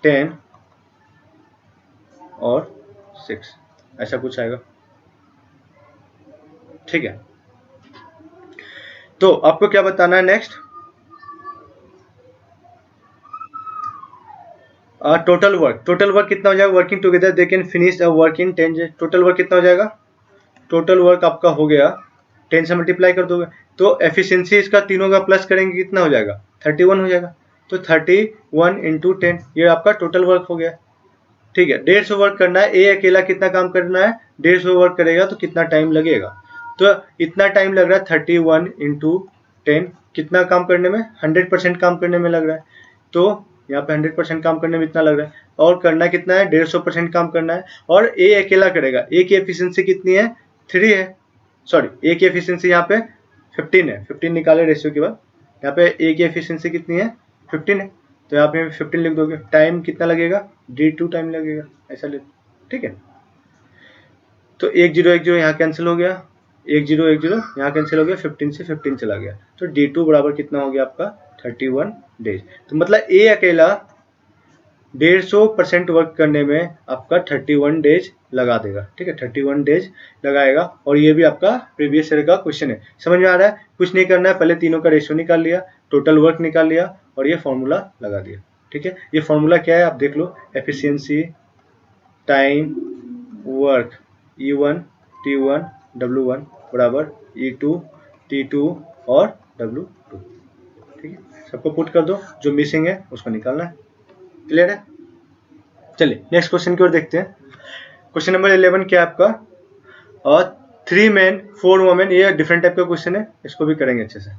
Speaker 1: 10 और 6, ऐसा कुछ आएगा, ठीक है। तो आपको क्या बताना है नेक्स्ट, टोटल वर्क कितना हो जाएगा, working together they can finish a work in 10 days. Total work कितना हो जाएगा, टोटल वर्क आपका हो गया 10 से मल्टीप्लाई कर दोगे तो एफिशिएंसी इसका तीनों का प्लस करेंगे कितना हो जाएगा, 31 हो जाएगा। तो 31 इंटू 10 ये आपका टोटल वर्क हो गया, ठीक है। 150 वर्क करना है, ए अकेला कितना काम करना है, 150 वर्क करेगा तो कितना टाइम लगेगा। तो इतना टाइम लग रहा है 31 इंटू 10, कितना काम करने में, 100% काम करने में लग रहा है। तो यहाँ पे 100% काम करने में इतना लग रहा है, और करना कितना है, 150% काम करना है, और ए अकेला करेगा। ए की एफिशिएंसी कितनी है, 3 है, सॉरी ए की एफिशिएंसी यहाँ पे 15 है, 15 निकाले रेशियो के बाद। यहाँ पे ए की एफिशिएंसी कितनी है, 15 है, तो यहाँ पे 15 लिख दोगे। टाइम कितना लगेगा, D2 टाइम लगेगा, ऐसा लिख, ठीक है। तो 1 0 1 0 यहाँ कैंसिल हो गया, 1 0 1 0 यहाँ कैंसिल हो गया, 15 से 15 चला गया। तो D2 बराबर कितना हो गया आपका, 31 डेज। तो मतलब ए अकेला 150% वर्क करने में आपका 31 डेज लगा देगा, ठीक है, 31 डेज लगाएगा। और ये भी आपका प्रीवियस ईयर का क्वेश्चन है। समझ में आ रहा है, कुछ नहीं करना है, पहले तीनों का रेशियो निकाल लिया, टोटल वर्क निकाल लिया, और ये फॉर्मूला लगा दिया, ठीक है। ये फॉर्मूला क्या है आप देख लो, efficiency time work E1 T1 W1 बराबर E2 T2 और W2, ठीक है। सबको पुट कर दो, जो मिसिंग है उसको निकालना है। क्लियर है, चलिए नेक्स्ट क्वेश्चन की ओर देखते हैं। क्वेश्चन नंबर 11 क्या है आपका, और 3 men 4 women, ये डिफरेंट टाइप का क्वेश्चन है, इसको भी करेंगे अच्छे से।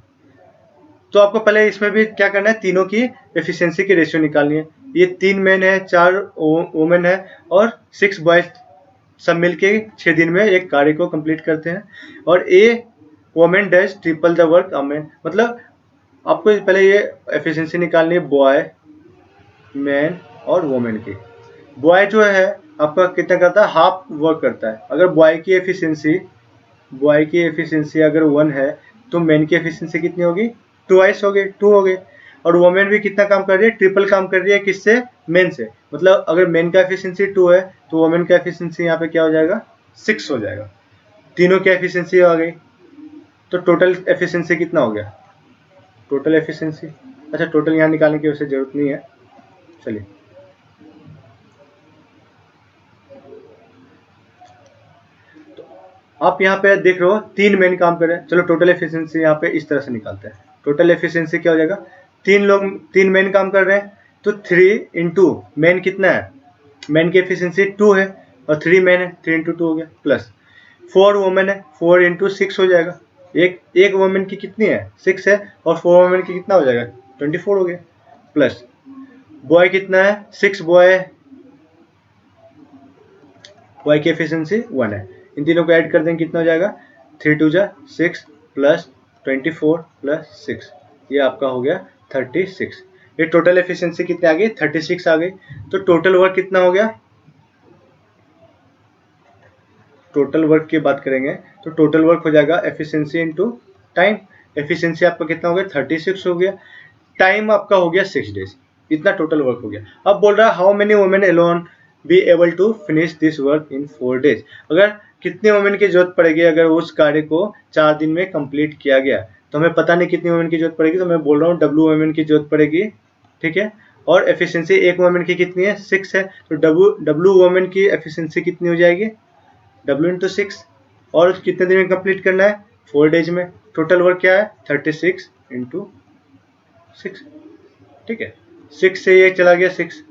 Speaker 1: तो आपको पहले इसमें भी क्या करना है, तीनों की एफिशिएंसी की रेशियो निकालनी है। ये 3 मेन है, 4 वुमेन है, और 6 बॉयज, सब मिलके 6 दिन में एक कार्य को कंप्लीट करते हैं। और a women does triple the work a man, मतलब आपको पहले ये एफिशिएंसी निकालनी है बॉय, मैन और वुमेन की। बॉय जो है आपका कितना करता है, हाफ वर्क करता है। अगर बॉय की एफिशिएंसी अगर 1 है तो मैन की एफिशिएंसी कितनी होगी, 2 हो गई, 2 हो गई। और वुमेन भी कितना काम कर रही है, ट्रिपल काम कर रही है, किससे, मेन से। मतलब अगर मेन का एफिशिएंसी 2 है तो वुमेन का एफिशिएंसी यहाँ पे क्या हो जाएगा, 6 हो जाएगा। तीनों की एफिशिएंसी आ गई, तो टोटल एफिशिएंसी कितना हो गया, टोटल एफिशिएंसी, अच्छा टोटल यहाँ निकालने की वैसे जरूरत नहीं है, चलिए। आप यहाँ पे देख रहे हो 3 मेन काम कर रहे हैं। चलो टोटल एफिशिएंसी यहाँ पे इस तरह से निकालते हैं। टोटल एफिशिएंसी क्या हो जाएगा, 3 मेन काम कर रहे हैं तो 3 इंटू मेन कितना है, मेन की एफिशिएंसी 2 है और 3 मेन है, 3 इंटू 2 हो गया, प्लस 4 वोमेन है, 4 इंटू 6 हो जाएगा। एक वोमेन की कितनी है, 6 है, और 4 वोमेन की कितना हो जाएगा, 24 हो गया, प्लस बॉय कितना है, 6 बॉय की एफिशिएंसी 1 है। इन तीनों को ऐड कर देंगे, कितना हो जाएगा, 3 2 जा 6 प्लस 24 प्लस 6, ये आपका हो गया 36। ये टोटल एफिशिएंसी कितनी आ गई, 36 आ गई। तो टोटल वर्क कितना हो गया, टोटल वर्क की बात करेंगे तो टोटल वर्क हो जाएगा एफिशिएंसी इनटू टाइम। एफिशिएंसी आपका कितना हो गया, 36 हो गया, टाइम आपका हो गया 6 डेज, इतना टोटल वर्क हो गया। अब बोल रहा है how many women alone be able to finish this work in 4 days. अगर कितने वुमेन की जरूरत पड़ेगी अगर उस कार्य को 4 दिन में कंप्लीट किया गया, तो हमें पता नहीं कितनी वुमेन की जरूरत पड़ेगी, तो मैं बोल रहा हूँ डब्ल्यू वुमेन की जरूरत पड़ेगी, ठीक है। और एफिशिएंसी एक वुमेन की कितनी है, 6 है, तो डब्ल्यू वुमेन की एफिशिएंसी कितनी हो जाएगी, W इंटू 6, और कितने दिन में कंप्लीट करना है, 4 डेज में। टोटल वर्क क्या है, 36 इंटू 6, ठीक है। 6 से ये चला गया 6,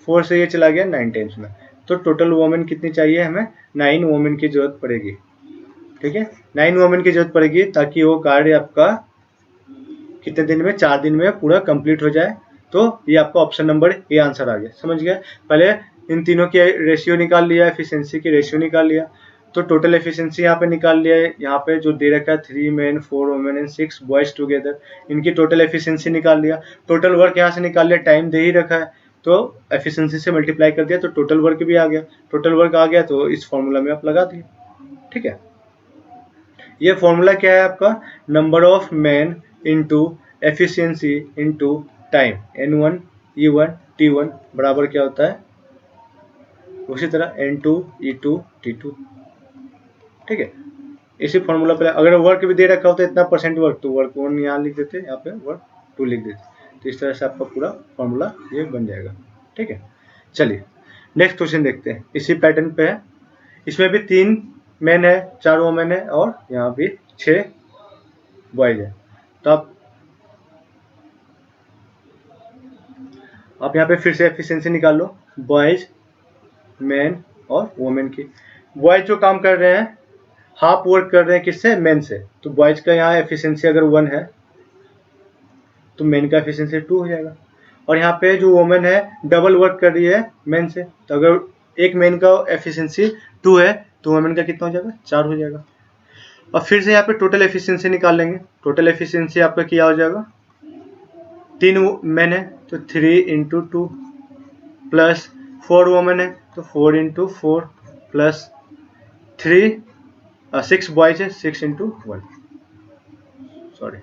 Speaker 1: 4 से ये चला गया 9 टाइम्स में, तो टोटल वोमेन कितनी चाहिए हमें, 9 वोमेन की जरूरत पड़ेगी, ठीक है। 9 वोमेन की जरूरत पड़ेगी ताकि वो कार्य आपका कितने दिन में, 4 दिन में पूरा कंप्लीट हो जाए। तो ये आपका ऑप्शन नंबर ए आंसर आ गया, समझ गया। पहले इन तीनों की रेशियो निकाल लिया, एफिशिएंसी की रेशियो निकाल लिया, तो टोटल एफिशिएंसी यहाँ पे निकाल लिया है। यहाँ पे जो दे रखा है 3 main 4 women and 6 boys together, इनकी टोटल एफिशिएंसी निकाल लिया। टोटल वर्क यहाँ से निकाल लिया, टाइम दे ही रखा है तो एफिशिएंसी से मल्टीप्लाई कर दिया तो टोटल वर्क भी आ गया। टोटल वर्क आ गया तो इस फॉर्मूला में आप लगा दिए, ठीक है। ये फॉर्मूला क्या है आपका, number of man into efficiency into time, N1 E1 T1 बराबर क्या होता है, उसी तरह N2 E2 T2, ठीक है। इसी फॉर्मूला पे अगर वर्क भी दे रखा होता है इतना परसेंट वर्क, तो वर्क 1 यहाँ लिख देते, यहाँ पे वर्क 2 लिख देते, तो इस तरह से आपका पूरा फॉर्मूला ये बन जाएगा, ठीक है। चलिए नेक्स्ट क्वेश्चन देखते हैं, इसी पैटर्न पे है। इसमें भी 3 मैन है, 4 वोमेन है और यहाँ भी 6 बॉयज है। तो आप यहाँ पे फिर से एफिशिएंसी निकाल लो, बॉयज मैन और वोमेन की। बॉयज जो काम कर रहे हैं हाफ वर्क कर रहे हैं किससे, मेन से, तो बॉयज का यहाँ एफिशिएंसी अगर 1 है तो मेन का एफिशिएंसी 2 हो जाएगा। और यहाँ पे जो वोमेन है डबल वर्क कर रही है मेन से, तो अगर एक मेन का एफिशिएंसी 2 है तो वोमेन का कितना हो जाएगा, 4 हो जाएगा। और फिर से यहाँ पे टोटल एफिशिएंसी निकाल लेंगे। टोटल एफिशिएंसी आपका क्या हो जाएगा, 3 मेन है तो 3 इंटू 2 प्लस 4 वोमेन है तो 4 इंटू 4 प्लस 6 बॉयज है 6 इंटू 1, सॉरी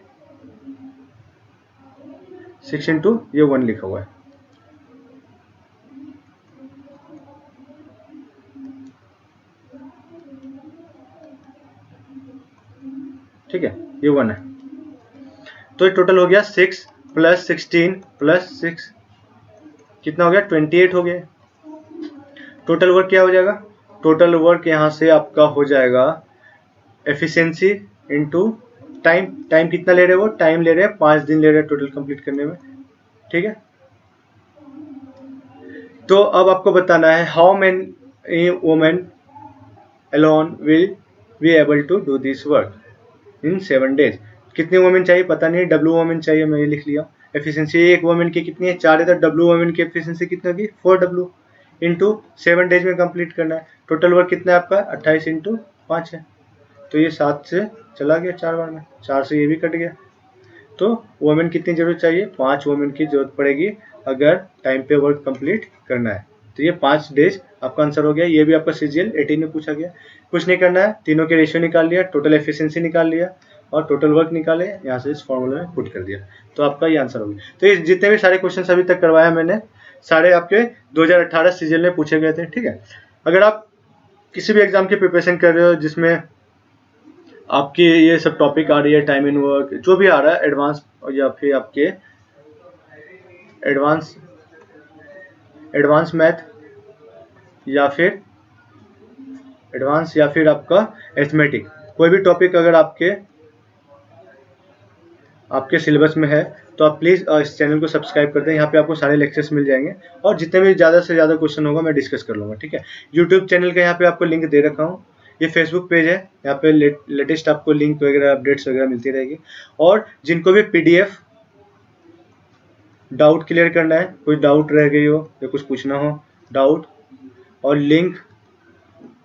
Speaker 1: 6 इंटू ये 1 लिखा हुआ है, ठीक है, ये 1 है। तो ये टोटल हो गया 6 प्लस 16 प्लस 6 कितना हो गया, 28 हो गया। टोटल वर्क क्या हो जाएगा, टोटल वर्क यहाँ से आपका हो जाएगा एफिशिएंसी इंटू टाइम। टाइम कितना ले रहे हैं वो, टाइम ले रहे हैं 5 दिन ले रहे हैं टोटल कंप्लीट करने में, ठीक है। तो अब आपको बताना है how many women alone will be able to do this work in 7 days. कितने वुमेन चाहिए पता नहीं, डब्ल्यू वुमेन चाहिए, मैं ये लिख लिया। एफिशिएंसी एक वुमेन की कितनी है, 4 है, तो डब्ल्यू वुमेन की एफिशिएंसी कितनी होगी, 4W इंटू 7 डेज में कंप्लीट करना है। टोटल वर्क कितना है आपका, 28 इंटू 5 है, तो ये 7 से चला गया 4 बार में, 4 से ये भी कट गया। तो वुमेन कितनी जरूरत चाहिए, 5 वुमेन की जरूरत पड़ेगी अगर टाइम पे वर्क कंप्लीट करना है। तो ये 5 डेज आपका आंसर हो गया। ये भी आपका CGL 18 में पूछा गया। कुछ नहीं करना है, तीनों के रेशियो निकाल लिया, टोटल एफिशिएंसी निकाल लिया और टोटल वर्क निकाले, यहाँ से इस फॉर्मूला में पुट कर दिया, तो आपका ये आंसर हो गया। तो ये जितने भी सारे क्वेश्चन अभी तक करवाया मैंने, सारे आपके 2018 CGL में पूछे गए थे, ठीक है। अगर आप किसी भी एग्जाम की प्रिपरेशन कर रहे हो जिसमें आपकी ये सब टॉपिक आ रही है, टाइम इन वर्क जो भी आ रहा है, एडवांस या फिर आपके एडवांस मैथ या फिर एडवांस या फिर आपका एथमेटिक, कोई भी टॉपिक अगर आपके सिलेबस में है तो आप प्लीज़ इस चैनल को सब्सक्राइब कर दें। यहाँ पे आपको सारे लेक्चर्स मिल जाएंगे और जितने भी ज़्यादा से ज़्यादा क्वेश्चन होगा मैं डिस्कस कर लूँगा, ठीक है। यूट्यूब चैनल का यहाँ पे आपको लिंक दे रखा हूँ। ये फेसबुक पेज है, यहाँ पे लेटेस्ट आपको लिंक वगैरह अपडेट्स वगैरह मिलती रहेगी। और जिनको भी PDF डाउट क्लियर करना है, कोई डाउट रह गई हो या कुछ पूछना हो डाउट, और लिंक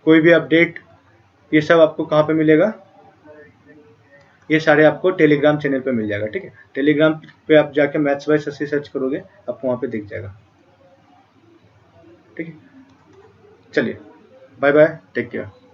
Speaker 1: कोई भी अपडेट, ये सब आपको कहाँ पे मिलेगा, ये सारे आपको टेलीग्राम चैनल पे मिल जाएगा, ठीक है। टेलीग्राम पे आप जाके मैथ्स बाय शशि सर्च करोगे, आपको वहाँ पे दिख जाएगा, ठीक है। चलिए, बाय बाय, टेक केयर।